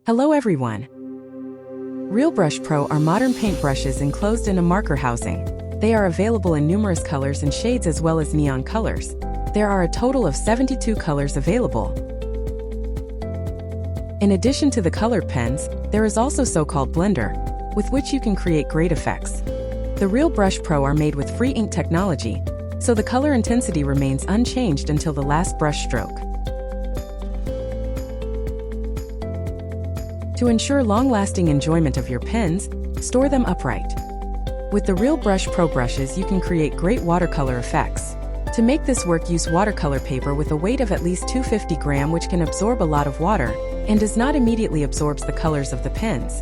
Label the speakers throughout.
Speaker 1: Hello everyone! Realbrush PRO are modern paintbrushes enclosed in a marker housing. They are available in numerous colors and shades as well as neon colors. There are a total of 72 colors available. In addition to the colored pens, there is also so-called blender, with which you can create great effects. The Realbrush PRO are made with free ink technology, so the color intensity remains unchanged until the last brush stroke. To ensure long-lasting enjoyment of your pens, store them upright. With the Realbrush PRO brushes, you can create great watercolor effects. To make this work, use watercolor paper with a weight of at least 250 grams, which can absorb a lot of water and does not immediately absorb the colors of the pens.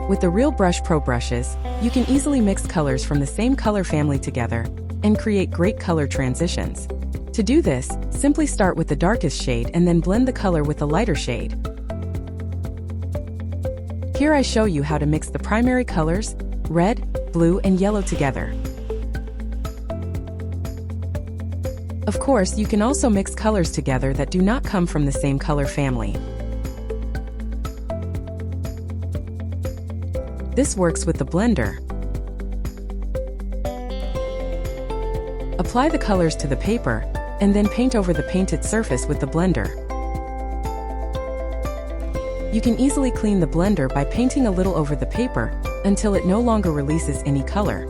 Speaker 1: With the Realbrush PRO brushes, you can easily mix colors from the same color family together and create great color transitions. To do this, simply start with the darkest shade and then blend the color with the lighter shade. Here I show you how to mix the primary colors, red, blue, and yellow together. Of course, you can also mix colors together that do not come from the same color family. This works with the blender. Apply the colors to the paper, and then paint over the painted surface with the blender. You can easily clean the blender by painting a little over the paper until it no longer releases any color.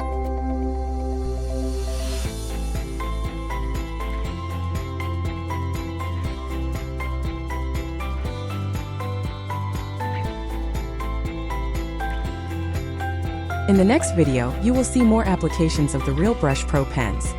Speaker 1: In the next video, you will see more applications of the Realbrush PRO pens.